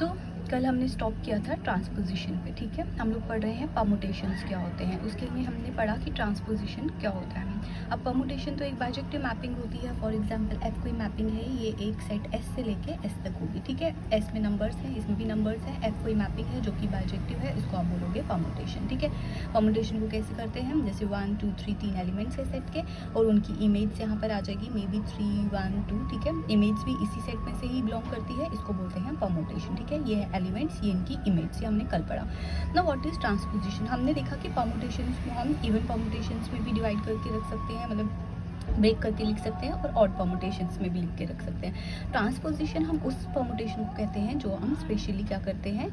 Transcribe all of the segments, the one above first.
सो कल हमने स्टॉप किया था ट्रांसपोजिशन पे, ठीक है। हम लोग पढ़ रहे हैं परमुटेशंस क्या होते हैं। उसके लिए हमने पढ़ा कि ट्रांसपोजिशन क्या होता है। अब परमुटेशन तो एक बाइजेक्टिव मैपिंग होती है। फॉर एग्जांपल एफ कोई मैपिंग है, ये एक सेट एस से लेके एस तक होगी, ठीक है। एस में नंबर्स हैं, इसमें भी नंबर्स हैं। एफ कोई मैपिंग है जो कि बाइजेक्टिव है, इसको आप बोलोगे परमुटेशन, ठीक है। परमुटेशन को कैसे करते हैं हम, जैसे 1 2 3 3 एलिमेंट्स है सेट के और उनकी इमेज यहाँ पर आ जाएगी, मे बी 3 1 2, ठीक है। इमेज भी इसी सेट में से ही बिलोंग करती है, इसको बोलते हैं परमुटेशन, ठीक है। ये है एलिमेंट्स, ये इनकी इमेज, ये हमने कल पढ़ा। ना व्हाट इज ट्रांसपोजिशन, हमने देखा कि परमुटेशंस को हम इवन परमुटेशंस में भी डिवाइड करके रख सकते हैं, मतलब ब्रेक करके लिख सकते हैं, और ऑड परमुटेशंस में भी लिख के रख सकते हैं। ट्रांसपोजिशन हम उस परमुटेशन को कहते हैं जो हम स्पेशली क्या करते हैं,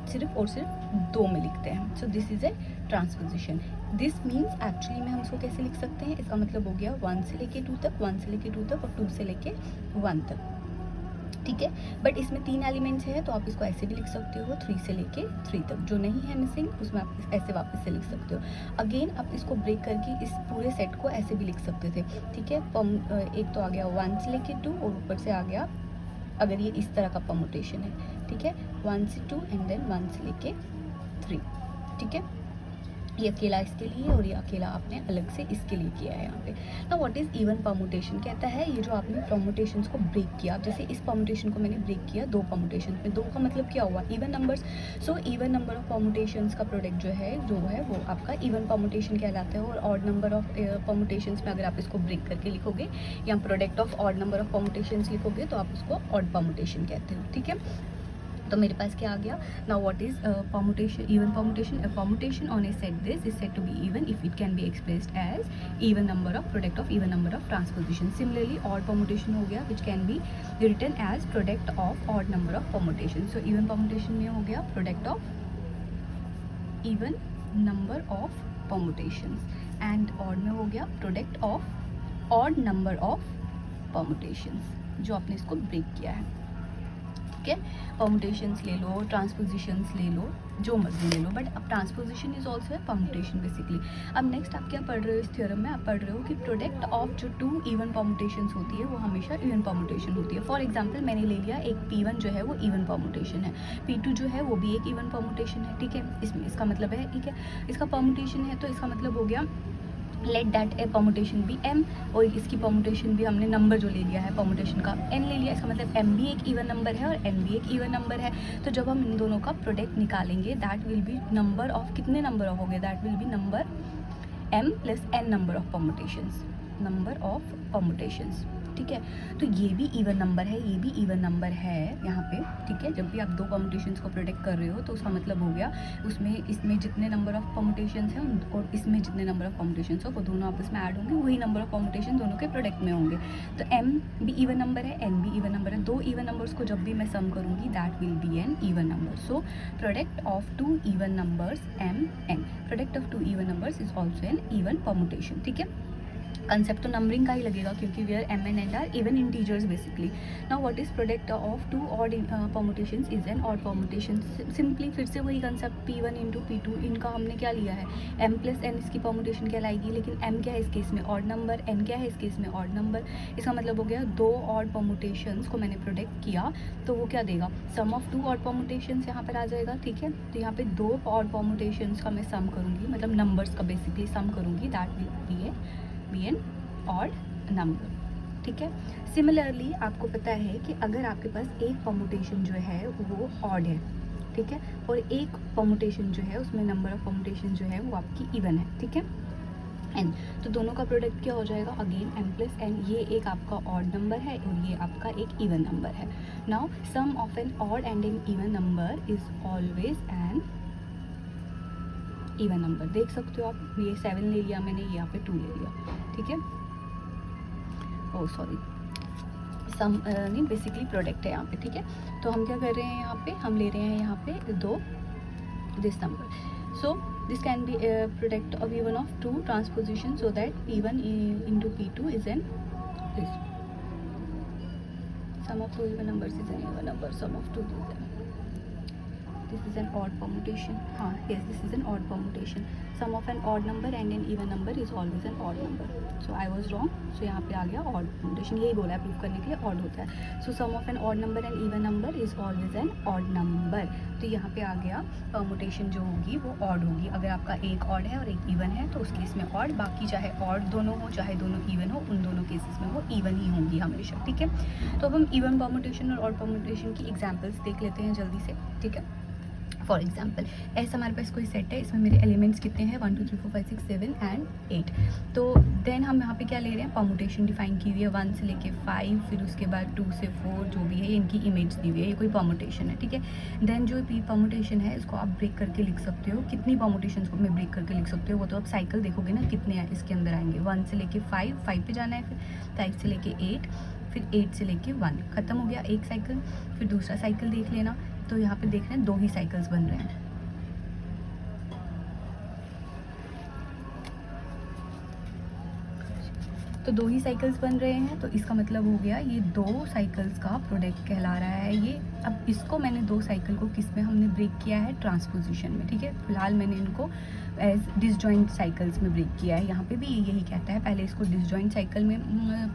सिर्फ और सिर्फ 2 में लिखते हैं। So this is a transposition. This means actually में हम इसको कैसे लिख सकते हैं, इसका मतलब हो गया 1 से लेके 2 तक, 1 से लेके 2 तक और 2 से लेके 1 तक, ठीक है। बट इसमें 3 एलिमेंट्स है तो आप इसको ऐसे भी लिख सकते हो 3 से लेके 3 तक, जो नहीं है मिसिंग उसमें आप ऐसे वापस से लिख सकते हो। अगेन आप इसको ब्रेक करके इस पूरे सेट को ऐसे भी लिख सकते थे, ठीक है। एक तो आ गया 1 से लेके 2 और ऊपर से आ गया, अगर ये इस तरह का परमुटेशन है, ठीक है, 1 से 2 एंड देन 1 से लेके 3, ठीक है। ये अकेला इसके लिए और ये अकेला आपने अलग से इसके लिए किया है यहाँ पे। ना व्हाट इज़ इवन परमुटेशन, कहता है ये जो आपने परमुटेशंस को ब्रेक किया, जैसे इस परमुटेशन को मैंने ब्रेक किया 2 परमुटेशन में, 2 का मतलब क्या हुआ, even numbers. So even number of permutations का प्रोडक्ट जो है वो आपका इवन परमुटेशन कहलाता है। और ऑड नंबर ऑफ परमुटेशंस में अगर आप इसको ब्रेक करके लिखोगे या product of odd number of permutations लिखोगे तो आप उसको ऑड परमुटेशन कहते हो, ठीक है। तो मेरे पास क्या आ गया, now what is permutation, even permutation. A permutation on a set this is said to be even if it can be expressed as even number of product of even number of transposition. Similarly odd permutation हो गया which can be written as product of odd number of permutation. So even permutation में हो गया product of even number of permutations and ऑड में हो गया product of odd number of permutations, जो आपने इसको ब्रेक किया है, ठीक है। परमुटेशंस ले लो, ट्रांसपोजिशंस ले लो, जो मर्जी ले लो, बट अब ट्रांसपोजिशन इज ऑल्सो है परमुटेशन बेसिकली। अब नेक्स्ट आप क्या पढ़ रहे हो इस थ्योरम में, आप पढ़ रहे हो कि प्रोडक्ट ऑफ जो 2 इवन परमुटेशंस होती है वो हमेशा इवन परमुटेशन होती है। फॉर एग्जांपल मैंने ले लिया एक P1 जो है वो इवन परमुटेशन है, P2 जो है वो भी एक इवन परमुटेशन है, ठीक है। इसमें इसका मतलब है, ठीक है, इसका परमुटेशन है तो इसका मतलब हो गया let that a permutation be m, और इसकी परमुटेशन भी हमने नंबर जो ले लिया है परमुटेशन का n ले लिया, इसका मतलब m भी एक इवन नंबर है और n भी एक इवन नंबर है। तो जब हम इन दोनों का प्रोडक्ट निकालेंगे that will B number of, कितने नंबर ऑफ हो गए, that will B number m plus n number of permutations, number of permutations, ठीक है। तो ये भी इवन नंबर है, ये भी इवन नंबर है यहाँ पे, ठीक है। जब भी आप 2 परमुटेशंस को प्रोडक्ट कर रहे हो तो उसका मतलब हो गया उसमें इसमें जितने नंबर ऑफ परमुटेशंस हैं और इसमें जितने नंबर ऑफ परमुटेशंस हो वो दोनों आपस में ऐड होंगे, वही नंबर ऑफ परमुटेशन दोनों के प्रोडक्ट में होंगे। तो m भी इवन नंबर है, n भी इवन नंबर है, 2 इवन नंबर्स को जब भी मैं सम करूँगी that will be an even number. So product of 2 even numbers m n, product of 2 even numbers is also an even permutation, ठीक है। कंसेप्ट तो नंबरिंग का ही लगेगा क्योंकि where m and n are even integers basically. Now what is product of 2 odd permutations is an odd permutation. Simply फिर से वही कंसेप्ट P1 इंटू P2, इनका हमने क्या लिया है m प्लस n इसकी परमुटेशन कहलाएगी, लेकिन m क्या है इस केस में ऑड नंबर, n क्या है इस केस में ऑड नंबर। इसका मतलब हो गया 2 ऑड परमुटेशंस को मैंने प्रोडक्ट किया तो वो क्या देगा, सम ऑफ 2 ऑड परमुटेशंस यहाँ पर आ जाएगा, ठीक है। तो यहाँ पे 2 ऑड परमुटेशंस का मैं सम करूँगी, मतलब नंबर्स का बेसिकली सम करूँगी, that will be an odd number, ठीक है। सिमिलरली आपको पता है कि अगर आपके पास एक परमुटेशन जो है वो ऑड है, ठीक है, और एक परमुटेशन जो है उसमें नंबर ऑफ परमुटेशन जो है वो आपकी इवन है, ठीक है, n, तो दोनों का प्रोडक्ट क्या हो जाएगा, अगेन m प्लस n। ये एक आपका ऑड नंबर है और ये आपका एक इवन नंबर है। Now sum of an odd and an even number is always an even number. देख सकते हो आप, ये 7 ले लिया मैंने, यहाँ पे 2 ले लिया, ठीक है। ओह सॉरी, सम नहीं बेसिकली प्रोडक्ट है यहाँ पे, ठीक है। तो हम क्या कर रहे हैं यहाँ पे, हम ले रहे हैं यहाँ पे 2 this number. So this can be product of even of 2 transposition so that P1 into P2 is an this, sum of 2 even numbers is an even number, sum of 2 this this is an odd permutation. हाँ, yes, this is an odd permutation. Sum of an odd number and an even number is always an odd number. So I was wrong. So यहाँ पे आ गया odd permutation. यही बोला है prove करने के लिए ऑड होता है. So sum of an odd number and even number is always an odd number. तो यहाँ पे आ गया परमुटेशन जो होगी वो ऑड होगी. अगर आपका एक ऑड है और एक इवन है तो उस केस में ऑड, बाकी चाहे ऑड दोनों हो चाहे दोनों इवन हो, उन दोनों केसेस में वो इवन ही होंगी हमेशा. ठीक है, तो अब हम इवन परमुटेशन और ऑड परमुटेशन की एग्जांपल्स देख लेते हैं जल्दी से. ठीक है, फॉर एग्जाम्पल ऐसा हमारे पास कोई सेट है, इसमें मेरे एलिमेंट्स कितने हैं 1 2 3 4 5 6 7 एंड 8. तो देन हम यहाँ पे क्या ले रहे हैं, परमुटेशन डिफाइन की हुई है 1 से लेके 5, फिर उसके बाद 2 से 4 जो भी है इनकी इमेज दी हुई है, ये कोई परमुटेशन है. ठीक है, देन जो परमुटेशन है इसको आप ब्रेक करके लिख सकते हो. कितनी परमुटेशन को मैं ब्रेक करके लिख सकते हो वो तो आप साइकिल देखोगे ना कितने हैं इसके अंदर आएंगे. 1 से लेके 5 पे जाना है, फिर 5 से लेके 8, फिर 8 से लेके 1. ख़त्म हो गया एक साइकिल. फिर दूसरा साइकिल देख लेना, तो यहाँ पे देख रहे हैं 2 ही साइकिल्स बन रहे हैं. तो 2 ही साइकिल्स बन रहे हैं, तो इसका मतलब हो गया ये 2 साइकिल्स का प्रोडक्ट कहला रहा है ये. अब इसको मैंने 2 साइकिल को किस में हमने ब्रेक किया है, ट्रांसपोजिशन में. ठीक है, फिलहाल मैंने इनको एज डिसजॉइंट साइकिल्स में ब्रेक किया है. यहाँ पे भी यही कहता है पहले इसको डिसजॉइंट साइकिल में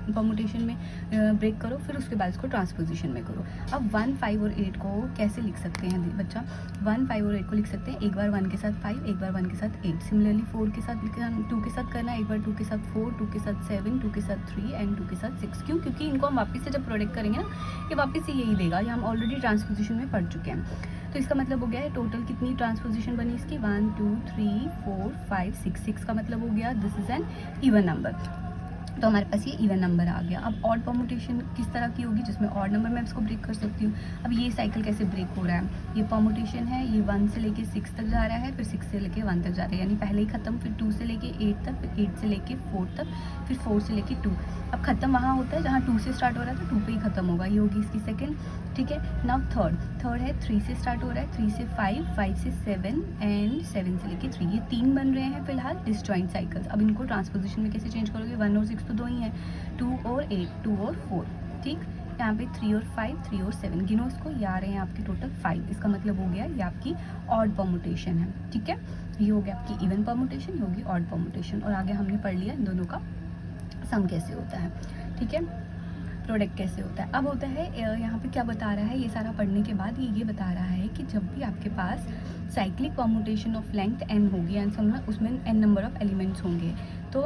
परमुटेशन में ब्रेक करो, फिर उसके बाद इसको ट्रांसपोजिशन में करो. अब 1 5 और 8 को कैसे लिख सकते हैं बच्चा, 1 5 और 8 को लिख सकते हैं एक बार 1 के साथ 5, एक बार 1 के साथ 8. सिमिलरली 4 के साथ 2 के साथ करना, एक बार 2 के साथ 4, 2 के साथ 7, 2 के साथ 3 एंड 2 के साथ 6. क्यों, क्योंकि इनको हम वापस से जब प्रोडक्ट करेंगे ना, ये वापस से यही देगा. ये हम ऑलरेडी ट्रांसपोजिशन में पढ़ चुके हैं. तो इसका मतलब हो गया है टोटल कितनी ट्रांसपोजिशन बनी इसकी 1 2 3 4 5 6. 6 का मतलब हो गया this is N even number. तो हमारे पास ये इवन नंबर आ गया. अब ऑड परमुटेशन किस तरह की होगी, जिसमें ऑड नंबर मैं इसको ब्रेक कर सकती हूँ. अब ये साइकिल कैसे ब्रेक हो रहा है, ये परमुटेशन है, ये 1 से लेके 6 तक जा रहा है, फिर 6 से लेके 1 तक जा रहा है, यानी पहले ही खत्म, फिर 2 से लेके 8 तक, फिर 8 से लेके 4 तक, फिर 4 से लेके 2. अब खत्म वहाँ होता है जहाँ 2 से स्टार्ट हो रहा था, 2 पे ही खत्म होगा. ये होगी इसकी सेकेंड. ठीक है, नाउ थर्ड है 3 से स्टार्ट हो रहा है, 3 से 5, 5 से 7 एंड 7 से लेके 3. ये 3 बन रहे हैं फिलहाल डिसजॉइंट साइकिल्स. अब इनको ट्रांसपोजिशन में कैसे चेंज करोगे, 1 और 6 तो 2 ही हैं, 2 और 8, 2 और 4. ठीक, यहाँ पे 3 और 5, 3 और 7 गिनो इसको, ये आ रहे हैं आपके टोटल 5. इसका मतलब हो गया ये आपकी ऑड परमुटेशन है. ठीक है, ये हो गया आपकी इवन परमुटेशन, ये होगी ऑड परमुटेशन. और आगे हमने पढ़ लिया इन दोनों का सम कैसे होता है. ठीक है, प्रोडक्ट कैसे होता है. अब होता है यहाँ पे क्या बता रहा है, ये सारा पढ़ने के बाद ये बता रहा है कि जब भी आपके पास cyclic permutation of length n होगी एंड समझना उसमें n नंबर ऑफ एलिमेंट्स होंगे, तो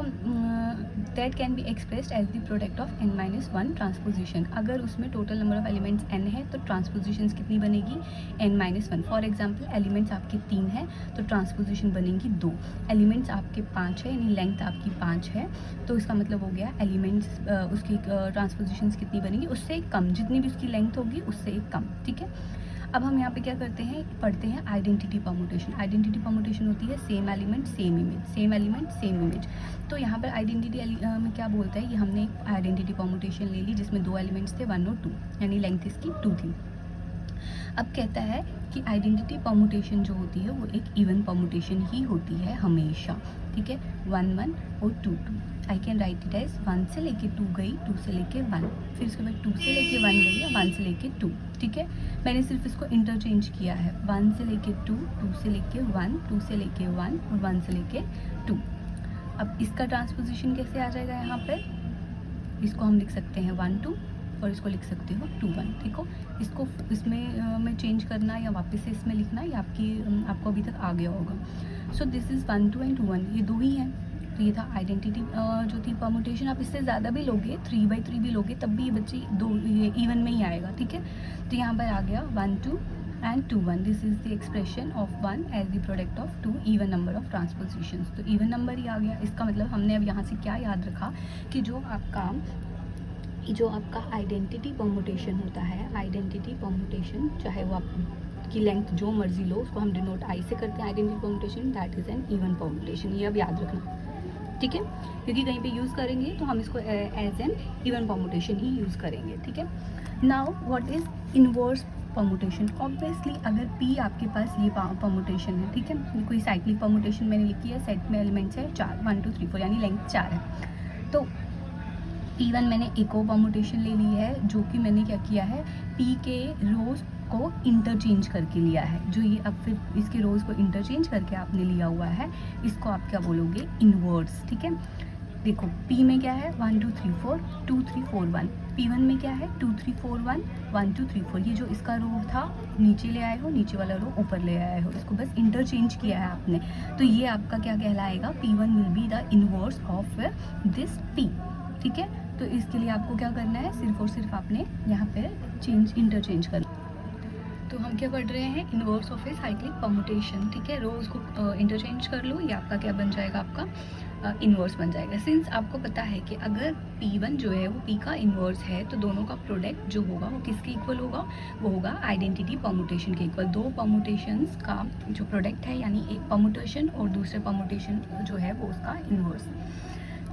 that can be expressed as the product of n-1 transposition. अगर उसमें total number of elements n है तो ट्रांसपोजिशन कितनी बनेगी, n-1. फॉर एग्जांपल एलिमेंट्स आपके 3 हैं तो ट्रांसपोजिशन बनेगी 2. एलिमेंट्स आपके 5 है यानी लेंथ आपकी 5 है, तो इसका मतलब हो गया एलिमेंट्स उसकी ट्रांसपोजिशन कितनी बनेगी, उससे कम, जितनी भी उसकी लेंथ होगी उससे कम. ठीक है, अब हम यहाँ पे क्या करते हैं, पढ़ते हैं आइडेंटिटी परमुटेशन. आइडेंटिटी परमुटेशन होती है same element same image, same element same image. तो यहाँ पर आइडेंटिटी में क्या बोलता है, ये हमने एक आइडेंटिटी परमुटेशन ले ली जिसमें 2 एलिमेंट्स थे 1 और 2, यानी लेंथ इसकी 2 थी. अब कहता है कि आइडेंटिटी परमुटेशन जो होती है वो एक इवन परमुटेशन ही होती है हमेशा. ठीक है, 1 1 और 2 2. I can write it as 1 से लेके 2 गई, 2 से लेके 1, फिर उसके बाद 2 से लेके 1 गई या 1 से लेके 2. ठीक है, मैंने सिर्फ इसको इंटरचेंज किया है, 1 से लेके 2, 2 से लेके 1, 2 से लेके 1 और 1 से लेके 2. अब इसका ट्रांसपोजिशन कैसे आ जाएगा, यहाँ पर इसको हम लिख सकते हैं 1 2 और इसको लिख सकते हो 2 1. ठीक हो, इसको इसमें में चेंज करना या वापस से इसमें लिखना ये आपको अभी तक आ गया होगा. सो दिस इज़ 1 2 एंड 2 1, ये 2 ही हैं. तो ये था आइडेंटिटी जो थी परमुटेशन. आप इससे ज़्यादा भी लोगे, 3/3 भी लोगे, तब भी ये बच्चे ये इवन में ही आएगा. ठीक है, तो यहाँ पर आ गया 1 2 and 2 1. This is the expression of 1 as the product of 2 even number of transpositions. तो इवन नंबर ही आ गया. इसका मतलब हमने अब यहाँ से क्या याद रखा कि जो आपका आइडेंटिटी परमुटेशन होता है, आइडेंटिटी परमुटेशन चाहे वो आपकी लेंथ जो मर्जी लो, उसको हम डिनोट आई से करते हैं identity permutation, that is an even permutation. ये अब याद रखना. ठीक है, क्योंकि कहीं पे यूज़ करेंगे तो हम इसको एज एन इवन परमुटेशन ही यूज़ करेंगे. ठीक है, now what is inverse permutation. Obviously अगर P आपके पास ये परमुटेशन है, ठीक है, कोई साइक्लिक परमुटेशन मैंने लिखी है, सेट में एलिमेंट्स है 4 1 2 3 4 यानी लेंथ 4 है, तो P1 मैंने एक और परमुटेशन ले ली है, जो कि मैंने क्या किया है, P के रोज़ को इंटरचेंज करके लिया है। जो ये अब फिर इसके रोज़ को इंटरचेंज करके आपने लिया हुआ है, इसको आप क्या बोलोगे, इनवर्स। ठीक है, देखो P में क्या है 1 2 3 4 2 3 4 1, P1 में क्या है 2 3 4 1 1 2 3 4। ये जो इसका रो था नीचे ले आए हो, नीचे वाला रो ऊपर ले आए हो, इसको बस इंटरचेंज किया है आपने। तो ये आपका क्या कहलाएगा, P1 will be the inverse of this P। ठीक है, तो इसके लिए आपको क्या करना है, सिर्फ और सिर्फ आपने यहाँ पे इंटरचेंज करना। तो हम क्या पढ़ रहे हैं, inverse of a cyclic permutation. ठीक है, रोज को इंटरचेंज कर लो, ये आपका क्या बन जाएगा, आपका इनवर्स बन जाएगा। सिंस आपको पता है कि अगर P1 जो है वो P का इनवर्स है, तो दोनों का प्रोडक्ट जो होगा वो किसके इक्वल होगा, वो होगा आइडेंटिटी परमुटेशन के इक्वल। दो परमुटेशंस का जो प्रोडक्ट है, यानी एक परमुटेशन और दूसरे परमुटेशन जो है वो उसका इनवर्स।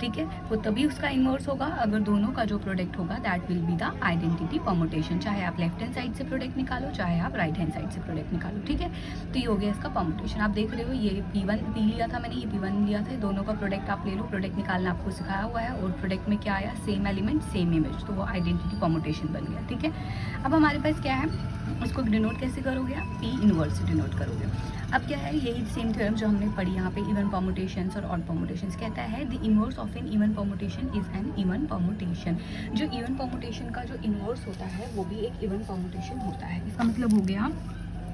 ठीक है, वो तभी उसका इनवर्स होगा अगर दोनों का जो प्रोडक्ट होगा that will be the identity permutation. चाहे आप लेफ्ट हैंड साइड से प्रोडक्ट निकालो, चाहे आप राइट हैंड साइड से प्रोडक्ट निकालो। ठीक है, तो ये हो गया इसका परमुटेशन। आप देख रहे हो ये P1 लिया था मैंने, ये P1 लिया था, दोनों का प्रोडक्ट आप ले लो। प्रोडक्ट निकालना आपको सिखाया हुआ है, और प्रोडक्ट में क्या आया, सेम एलिमेंट सेम इमेज, तो वो आइडेंटिटी परमुटेशन बन गया। ठीक है, अब हमारे पास क्या है, उसको डिनोट कैसे करोगे आप, P इनवर्स से डिनोट करोगे। अब क्या है, यही सेम थ्योरम जो हमने पढ़ी यहाँ पे, इवन परमुटेशंस और ऑड परमुटेशंस। कहता है the inverse of an even permutation is an even permutation. जो इवन परमुटेशन का जो इनवर्स होता है वो भी एक इवन परमुटेशन होता है। इसका मतलब हो गया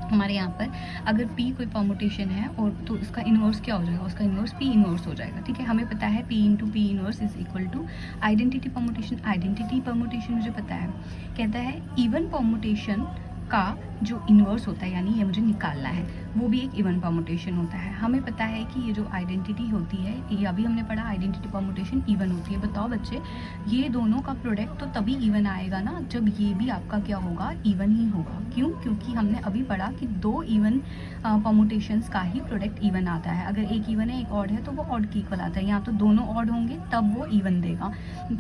हमारे यहाँ पर, अगर P कोई परमुटेशन है और तो उसका इनवर्स क्या हो जाएगा, उसका इनवर्स P इनवर्स हो जाएगा। ठीक है, हमें पता है P into P inverse is equal to identity permutation. Identity permutation मुझे पता है, कहता है इवन परमुटेशन का जो इन्वर्स होता है, यानी ये मुझे निकालना है, वो भी एक इवन परमुटेशन होता है। हमें पता है कि ये जो आइडेंटिटी होती है, ये अभी हमने पढ़ा, आइडेंटिटी परमुटेशन इवन होती है। बताओ बच्चे, ये दोनों का प्रोडक्ट तो तभी इवन आएगा ना जब ये भी आपका क्या होगा, इवन ही होगा। क्यों, क्योंकि हमने अभी पढ़ा कि दो इवन परमुटेशंस का ही प्रोडक्ट इवन आता है। अगर एक इवन है एक ऑड है तो वो ऑड के इक्वल आता है, यहाँ तो दोनों ऑड होंगे तब वो इवन देगा।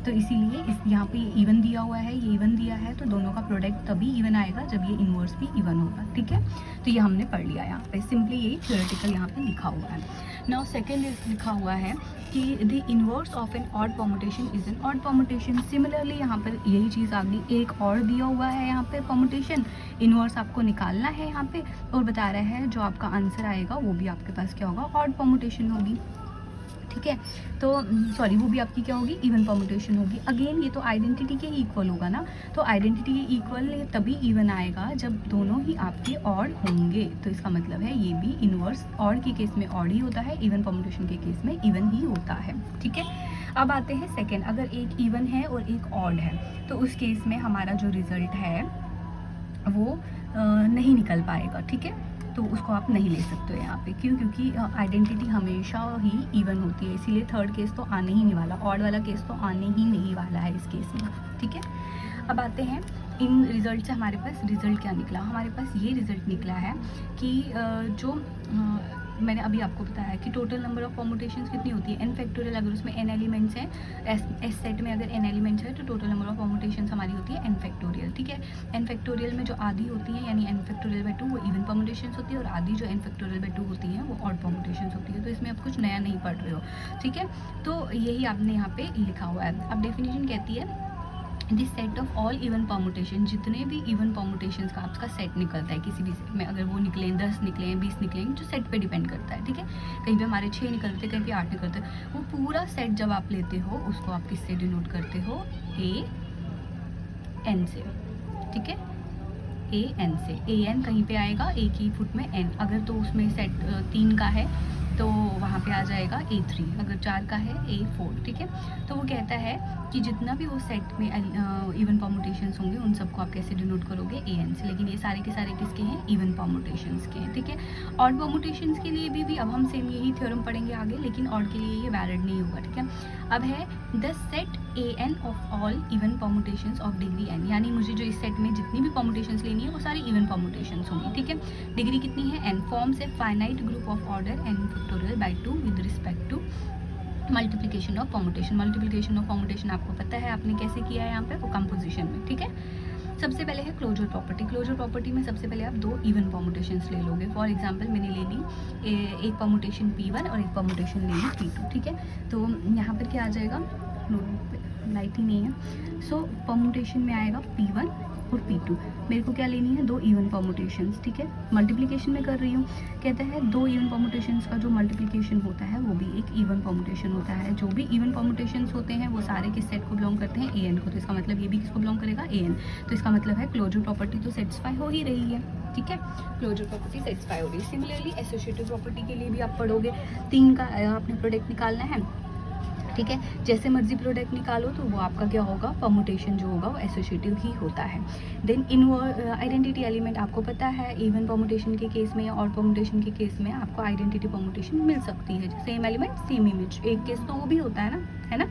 तो इसीलिए इस यहाँ पे इवन दिया हुआ है, ये इवन दिया है, तो दोनों का प्रोडक्ट तभी इवन आएगा जब ये इनवर्स भी इवन होगा। ठीक है, तो ये हमने पढ़ लिया यहाँ पे, सिंपली यही थ्योरेटिकल यहाँ पे लिखा हुआ है। नाउ सेकंड लिखा हुआ है कि the inverse of an odd permutation is an odd permutation. Similarly यहाँ पर यही चीज़ आ गई, एक और दिया हुआ है यहाँ पे परमुटेशन, इनवर्स आपको निकालना है यहाँ पे, और बता रहा है जो आपका आंसर आएगा वो भी आपके पास क्या होगा, ऑड परमुटेशन होगी। ठीक है, तो सॉरी, वो भी आपकी क्या होगी, इवन परमुटेशन होगी। अगेन ये तो आइडेंटिटी के इक्वल होगा ना, तो आइडेंटिटी के इक्वल तभी इवन आएगा जब दोनों ही आपके ऑड होंगे। तो इसका मतलब है ये भी इनवर्स ऑड के केस में ऑड ही होता है, इवन परमुटेशन के केस में इवन ही होता है। ठीक है, अब आते हैं सेकेंड, अगर एक इवन है और एक ऑड है, तो उस केस में हमारा जो रिजल्ट है वो नहीं निकल पाएगा। ठीक है, तो उसको आप नहीं ले सकते हो यहाँ पे। क्यों, क्योंकि आइडेंटिटी हमेशा ही इवन होती है, इसीलिए थर्ड केस तो आने ही नहीं वाला, ऑड वाला केस तो आने ही नहीं वाला है इस केस में। ठीक है, अब आते हैं इन रिजल्ट से हमारे पास रिजल्ट क्या निकला। हमारे पास ये रिजल्ट निकला है कि जो मैंने अभी आपको बताया कि टोटल नंबर ऑफ परमुटेशंस कितनी होती है, n फैक्टोरियल। अगर उसमें n एलिमेंट्स हैं, एस सेट में अगर n एलिमेंट्स है तो टोटल नंबर ऑफ परमुटेशंस हमारी होती है n फैक्टोरियल। ठीक है, n फैक्टोरियल में जो आधी होती है यानी n फैक्टोरियल बाय 2 वो इवन परमुटेशंस होती है, और आधी जो n फैक्टोरियल बाय 2 होती है वो ऑड परमुटेशंस होती है। तो इसमें आप कुछ नया नहीं पढ़ रहे हो। ठीक है, तो यही आपने यहाँ पे लिखा हुआ है। अब डेफिनेशन कहती है this set of all even permutation, जितने भी इवन परमुटेशंस का आपका सेट निकलता है किसी भी सेट में, अगर वो निकलें 10 निकलें 20 निकलें, जो सेट पे डिपेंड करता है। ठीक है, कहीं पे हमारे 6 निकलते हैं, कहीं पे 8 निकलते हैं, वो पूरा सेट जब आप लेते हो उसको आप किससे डिनोट करते हो, AN से। ठीक है, AN से, AN कहीं पे आएगा एक ही फुट में n, अगर तो उसमें सेट 3 का है तो वहाँ पे आ जाएगा A3, अगर 4 का है A4। ठीक है, तो वो कहता है कि जितना भी वो सेट में इवन परमुटेशंस होंगे उन सबको आप कैसे डिनोट करोगे, AN से। लेकिन ये सारे के सारे किसके हैं, इवन परमुटेशंस के हैं। ठीक है, ऑड परमुटेशंस के लिए भी अब हम सेम यही थ्योरम पढ़ेंगे आगे, लेकिन ऑड के लिए ये वैलिड नहीं होगा। ठीक है, अब है the set AN of all even permutations of degree n, यानी मुझे जो इस सेट में जितनी भी परमुटेशंस लेनी है वो सारी इवन परमुटेशंस होंगी। ठीक है, डिग्री कितनी है, n, forms a finite group of order n factorial by 2 with respect to multiplication of permutation. Multiplication of permutation आपको पता है आपने कैसे किया है यहाँ पे, वो कंपोजिशन में। ठीक है, सबसे पहले है क्लोजर प्रॉपर्टी। क्लोजर प्रॉपर्टी में सबसे पहले आप 2 इवन परमुटेशंस ले लोगे। फॉर एग्जांपल मैंने ले ली एक परमुटेशन P1 और एक परमुटेशन ले ली P2। ठीक है, तो यहाँ पर क्या आ जाएगा, नोटबुक पे लाइट ही नहीं है। सो परमुटेशन में आएगा P1 और P2। मेरे को क्या लेनी है, 2 इवन परमुटेशंस, ठीक है। मल्टीप्लिकेशन में कर रही हूँ, कहता है 2 इवन परमुटेशंस का जो मल्टीप्लिकेशन होता है वो भी एक इवन परमुटेशन होता है। जो भी इवन परमुटेशंस होते हैं वो सारे किस सेट को बिलोंग करते हैं, AN को। तो इसका मतलब ये भी किसको बिलोंग करेगा, AN। तो इसका मतलब है क्लोजर प्रॉपर्टी तो सेटिस्फाई हो ही रही है, ठीक है। क्लोजर प्रॉपर्टी सेटिस्फाई हो रही है। सिमिलरली एसोसिएटिव प्रॉपर्टी के लिए भी आप पढ़ोगे, 3 का आपने प्रोडक्ट निकालना है, ठीक है। जैसे मर्जी प्रोडक्ट निकालो तो वो आपका क्या होगा, परमुटेशन जो होगा वो एसोसिएटिव ही होता है। देन आइडेंटिटी एलिमेंट आपको पता है, इवन परमुटेशन के केस में और परमुटेशन के केस में आपको आइडेंटिटी परमुटेशन मिल सकती है। सेम एलिमेंट सेम इमेज, एक केस तो वो भी होता है ना।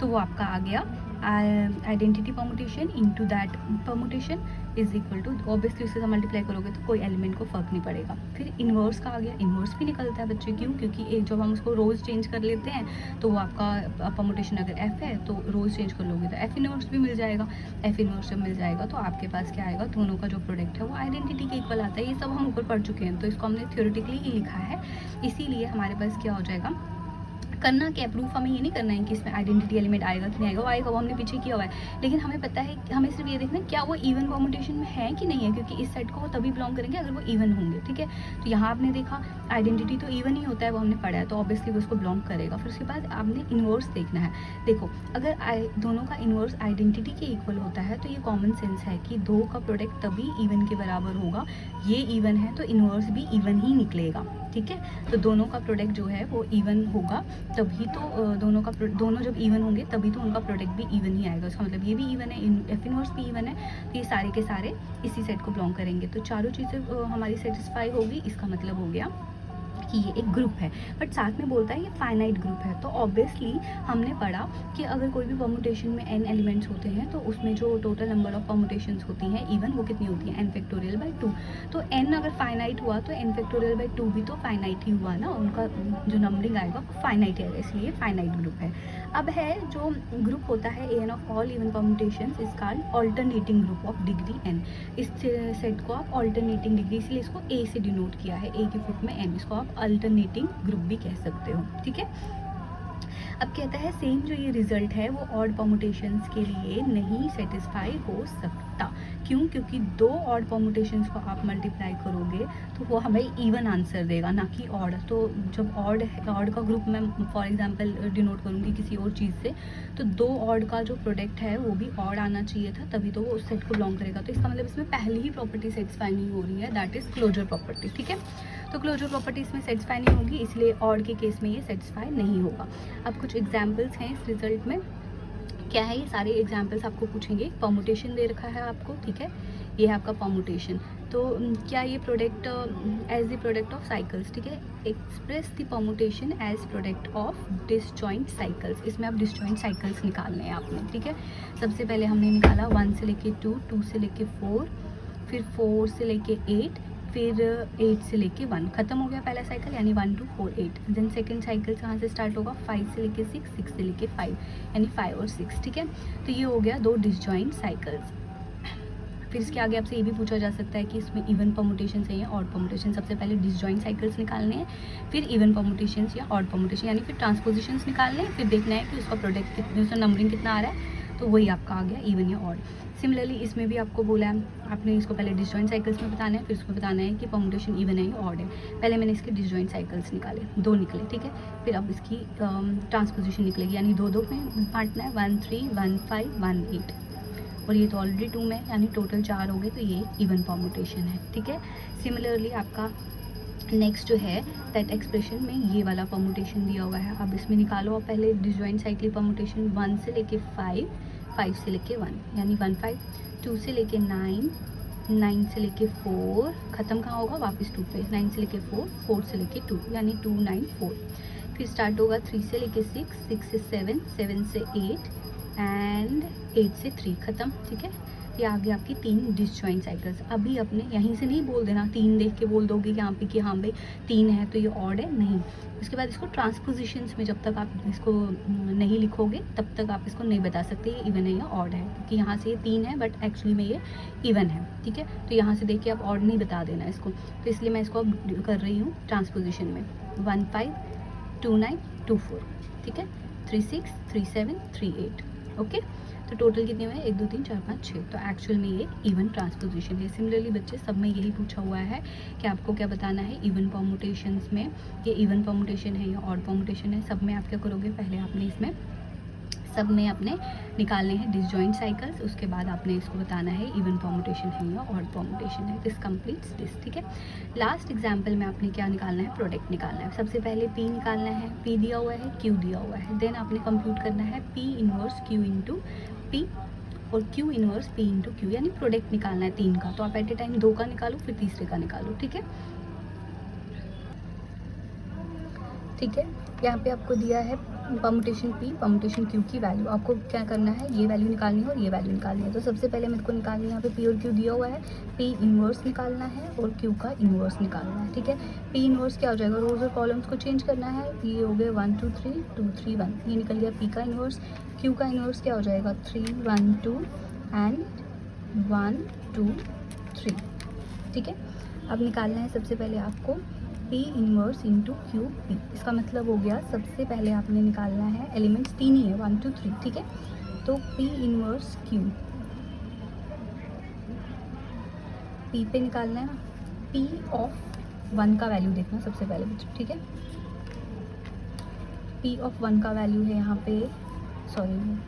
तो वो आपका आ गया identity permutation into that permutation is equal to, obviously उससे मल्टीप्लाई करोगे तो कोई एलिमेंट को फर्क नहीं पड़ेगा। फिर इन्वर्स का आ गया, इन्वर्स भी निकलता है बच्चे, क्यों, क्योंकि एक जब हम उसको रोज चेंज कर लेते हैं तो वो आपका परमुटेशन अगर F है तो रोज चेंज कर लोगे तो F इन्वर्स भी मिल जाएगा। F इन्वर्स जब मिल जाएगा तो आपके पास क्या आएगा, दोनों का जो प्रोडक्ट है वो आइडेंटिटी के इक्वल आता है। ये सब हम ऊपर पढ़ चुके हैं, तो इसको हमने थ्योरेटिकली ही लिखा है, इसीलिए हमारे पास क्या हो जाएगा, करना क्या, प्रूफ हमें ये नहीं करना है कि इसमें आइडेंटिटी एलिमेंट आएगा कि नहीं आएगा, वो आएगा, वो हमने पीछे किया हुआ है। लेकिन हमें पता है, हमें सिर्फ ये देखना है क्या वो इवन परमुटेशन में है कि नहीं है, क्योंकि इस सेट को वो तभी बिलोंग करेंगे अगर वो इवन होंगे, ठीक है। तो यहाँ आपने देखा आइडेंटिटी तो इवन ही होता है, वो हमने पढ़ा है, तो ऑब्वियसली वो उसको बिलोंग करेगा। फिर उसके बाद आपने इन्वर्स देखना है। देखो अगर दोनों का इन्वर्स आइडेंटिटी के इक्वल होता है तो ये कॉमन सेंस है कि 2 का प्रोडक्ट तभी इवन के बराबर होगा। ये इवन है तो इन्वर्स भी इवन ही निकलेगा, ठीक है। तो दोनों का प्रोडक्ट जो है वो इवन होगा, तभी तो दोनों जब इवन होंगे तभी तो उनका प्रोडक्ट भी इवन ही आएगा। उसका मतलब ये भी इवन है, F इनवर्स भी इवन है, तो ये सारे के सारे इसी सेट को बिलोंग करेंगे। तो चारों चीज़ें हमारी सेटिस्फाई होगी, इसका मतलब हो गया कि ये एक ग्रुप है। बट साथ में बोलता है ये फाइनाइट ग्रुप है, तो ऑब्वियसली हमने पढ़ा कि अगर कोई भी परमुटेशन में n एलिमेंट्स होते हैं तो उसमें जो टोटल नंबर ऑफ परमुटेशंस होती हैं इवन, वो कितनी होती है, n फैक्टोरियल बाई 2। तो n अगर फाइनाइट हुआ तो n फैक्टोरियल बाई 2 भी तो फाइनाइट ही हुआ ना, उनका जो नंबरिंग आएगा फाइनाइट है, इसलिए फाइनाइट ग्रुप है। अब है जो ग्रुप होता है an of all even permutations is called alternating group of degree n। इस सेट को आप ऑल्टरनेटिंग डिग्री, इसलिए इसको a से डिनोट किया है, a की फुट में n, इसको आप अल्टरनेटिंग ग्रुप भी कह सकते हो, ठीक है। अब कहता है सेम जो ये रिजल्ट है वो ऑड परमुटेशंस के लिए नहीं सेटिस्फाई हो सकता। क्यों, क्योंकि 2 ऑड परमुटेशंस को आप मल्टीप्लाई करोगे तो वो हमें इवन आंसर देगा, ना कि ऑड। तो जब ऑड का ग्रुप मैं फॉर एग्जांपल डिनोट करूँगी किसी और चीज़ से, तो 2 ऑड का जो प्रोडक्ट है वो भी ऑड आना चाहिए था, तभी तो वो उस सेट को बिलोंग करेगा। तो इसका मतलब इसमें पहली ही प्रॉपर्टी सेटिस्फाई नहीं हो रही है, दैट इज़ क्लोजर प्रॉपर्टी, ठीक है। तो क्लोजर प्रॉपर्टी इसमें सेटिस्फाई नहीं होगी, इसलिए ऑड के केस में ये सेटिस्फाई नहीं होगा। अब कुछ एग्जाम्पल्स हैं इस रिजल्ट में, क्या है ये सारे एग्जाम्पल्स आपको पूछेंगे। परमुटेशन दे रखा है आपको, ठीक है, ये है आपका परमुटेशन। तो क्या ये product as the product of cycles, ठीक है, express the permutation as product of disjoint cycles. इसमें आप डिसजॉइंट साइकिल्स निकालने हैं आपने, ठीक है। सबसे पहले हमने निकाला 1 से लेके 2, 2 से लेके 4, फिर 4 से लेके 8, फिर 8 से लेके 1, खत्म हो गया पहला साइकिल, यानी 1 2 4 8। देन सेकंड साइकिल कहाँ से स्टार्ट होगा, 5 से लेके 6, 6 से लेके 5, यानी 5 और 6, ठीक है। तो ये हो गया 2 डिसजॉइंट साइकिल्स। फिर इसके आगे आपसे ये भी पूछा जा सकता है कि इसमें इवन परमुटेशन है या ऑड परमुटेशन। सबसे पहले डिसजॉइंट साइकिल्स निकालने हैं, फिर इवन परमुटेशन या ऑड परमुटेशन, यानी फिर ट्रांसपोजिशंस निकालने हैं, फिर देखना है कि उसका प्रोडक्ट कितने, उसका नंबरिंग कितना आ रहा है, तो वही आपका आ गया इवन या ऑड। सिमिलरली इसमें भी आपको बोला है, आपने इसको पहले डिसजॉइंट साइकिल्स में बताना है, फिर उसमें बताना है कि परमुटेशन इवन है या ऑड है। पहले मैंने इसके डिसजॉइंट साइकिल्स निकाले, 2 निकले, ठीक है। फिर अब इसकी ट्रांसपोजिशन निकलेगी, यानी 2 2 में बांटना है, 1 3 1 5 1 8, और ये तो ऑलरेडी 2 में, यानी टोटल 4 हो गए, तो ये इवन परमुटेशन है, ठीक है। सिमिलरली आपका नेक्स्ट जो है दैट एक्सप्रेशन में ये वाला परमुटेशन दिया हुआ है। अब इसमें निकालो आप पहले डिसजॉइंट साइक्लिक परमुटेशन 1 से लेके 5, 5 से लेके 1, यानी 1 5, 2 से लेके 9, 9 से लेके 4, ख़त्म कहाँ होगा, वापस 2 पे, 9 से लेके 4, 4 से लेके 2, यानी 2 9 4। फिर स्टार्ट होगा 3 से लेके 6, 6 से 7, 7 से 8 एंड 8 से 3, ख़त्म, ठीक है। ये आगे आपकी 3 डिसजॉइंट साइकिल्स। अभी अपने यहीं से नहीं बोल देना, 3 देख के बोल दोगे कि यहाँ पे कि हाँ भाई 3 है तो ये ऑड है, नहीं। उसके बाद इसको ट्रांसपोजिशंस में जब तक आप इसको नहीं लिखोगे तब तक आप इसको नहीं बता सकते ये इवन है या ऑड है, क्योंकि यहाँ से ये 3 है बट एक्चुअली में ये इवन है, ठीक है। तो यहाँ से देख के आप ऑड नहीं बता देना इसको, तो इसलिए मैं इसको अब कर रही हूँ ट्रांसपोजिशन में, 1 5 2 9 2 4, ठीक है, 3 6 3 7 3 8। ओके, तो टोटल कितने हुए? 1 2 3 4 5 6। तो एक्चुअल में ये इवन ट्रांसपोजिशन है। सिमिलरली बच्चे सब में यही पूछा हुआ है कि आपको क्या बताना है इवन परमुटेशंस में, ये इवन परमुटेशन है या ऑड परमुटेशन है। सब में आप क्या करोगे, पहले आपने इसमें सब में अपने निकालने हैं डिसजॉइंट साइकिल्स, उसके बाद आपने इसको बताना है इवन परमुटेशन है या ऑड परमुटेशन है। दिस कंप्लीट्स दिस, ठीक है। लास्ट एग्जांपल में आपने क्या निकालना है, प्रोडक्ट निकालना है। सबसे पहले पी निकालना है, पी दिया हुआ है, क्यू दिया हुआ है, देन आपने कंप्यूट करना है P inverse Q into P और Q inverse P into Q, यानी प्रोडक्ट निकालना है 3 का। तो आप एट ए टाइम 2 का निकालो, फिर तीसरे का निकालो, ठीक है। ठीक है, यहाँ पे आपको दिया है परमुटेशन पी परमुटेशन क्यू की वैल्यू, आपको क्या करना है, ये वैल्यू निकालनी है और ये वैल्यू निकालनी है। तो सबसे पहले मेरे को निकालनी है, यहाँ पे पी और क्यू दिया हुआ है, पी इनवर्स निकालना है और क्यू का इनवर्स निकालना है, ठीक है। पी इनवर्स क्या हो जाएगा, रोज और कॉलम्स को चेंज करना है, ये हो गए 1 2 3 2 3 1, ये निकल गया पी का इनवर्स। क्यू का इनवर्स क्या हो जाएगा 3 1 2 एंड 1 2 3, ठीक है। अब निकालना है सबसे पहले आपको P inverse into Q P. इसका मतलब हो गया सबसे पहले आपने निकालना है, एलिमेंट्स 3 ही है 1 2 3, ठीक है। तो P इनवर्स क्यू, P पे निकालना है ना, P ऑफ 1 का वैल्यू देखना सबसे पहले बच्चों, ठीक है। P ऑफ 1 का वैल्यू है यहाँ पे, सॉरी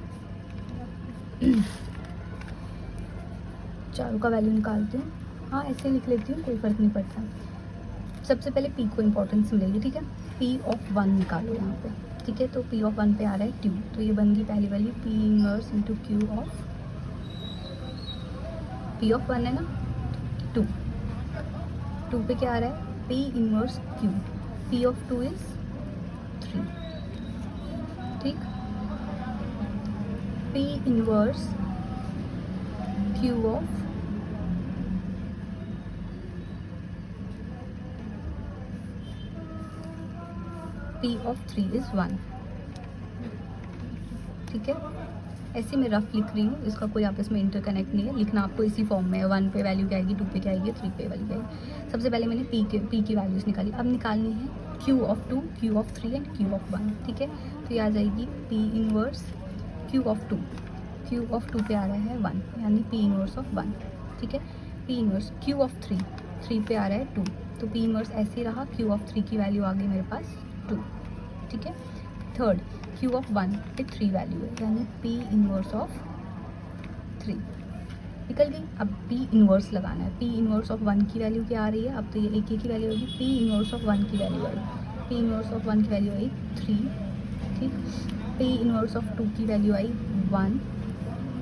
चारों का वैल्यू निकालती हूँ, हाँ ऐसे लिख लेती हूँ, कोई फ़र्क नहीं पड़ता। सबसे पहले P को इम्पोर्टेंस मिलेगी, ठीक है। P ऑफ 1 निकालो यहाँ पे, ठीक है। तो P ऑफ 1 पे आ रहा है 2, तो ये बन गई पहली वाली P inverse into Q of, P of 1 है ना 2, 2 पे क्या आ रहा है P inverse Q, P of 2 is 3, ठीक। P inverse Q of P of 3 is 1, ठीक है। ऐसे मैं रफ लिख रही हूँ, इसका कोई आपस में इंटरकनेक्ट नहीं है, लिखना आपको इसी फॉर्म में है। 1 पे वैल्यू क्या आएगी, 2 पे क्या आएगी, 3 पे वैल्यू क्या आएगी। सबसे पहले मैंने P की वैल्यूज़ निकाली, अब निकालनी है Q of 2, Q of 3 and Q of 1, ठीक है। तो ये आ जाएगी P inverse Q of 2, Q of 2 पे आ रहा है 1, यानी P इनवर्स ऑफ 1, ठीक है। P इनवर्स Q ऑफ 3, 3 पे आ रहा है 2, तो P इनवर्स ऐसे ही रहा, Q ऑफ 3 की वैल्यू आ गई मेरे पास 2, ठीक है। थर्ड Q ऑफ 1 पे 3 वैल्यू है, यानी P इनवर्स ऑफ 3 निकल गई। अब P इनवर्स लगाना है, P इनवर्स ऑफ 1 की वैल्यू क्या आ रही है, अब तो ये एक ही की वैल्यू होगी, P इनवर्स ऑफ 1 की value I, P inverse of 1 की वैल्यू आई 3, ठीक। P इनवर्स ऑफ 2 की वैल्यू आई 1,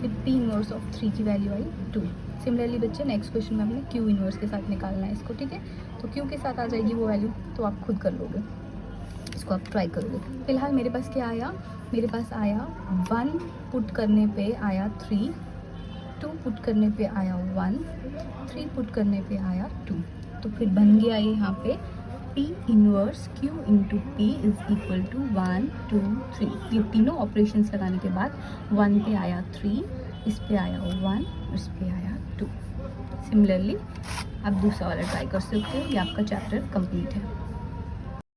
फिर P इनवर्स ऑफ 3 की वैल्यू आई 2। सिमिलरली बच्चे नेक्स्ट क्वेश्चन में हमने Q इनवर्स के साथ निकालना है इसको, ठीक है। तो Q के साथ आ जाएगी वो वैल्यू, तो आप खुद कर लोगे, इसको आप ट्राई करोगे। फिलहाल मेरे पास क्या आया, मेरे पास आया 1 पुट करने पे आया 3, 2 पुट करने पे आया 1, 3 पुट करने पे आया 2। तो फिर बन गया ये यहाँ पे P inverse Q into P is equal to 1 2 3। ये तीनों ऑपरेशंस लगाने के बाद 1 पे आया 3, इस पे आया 1, इस पे आया 2। सिमिलरली आप दूसरा वाला ट्राई कर सकते हो। ये आपका चैप्टर कंप्लीट है।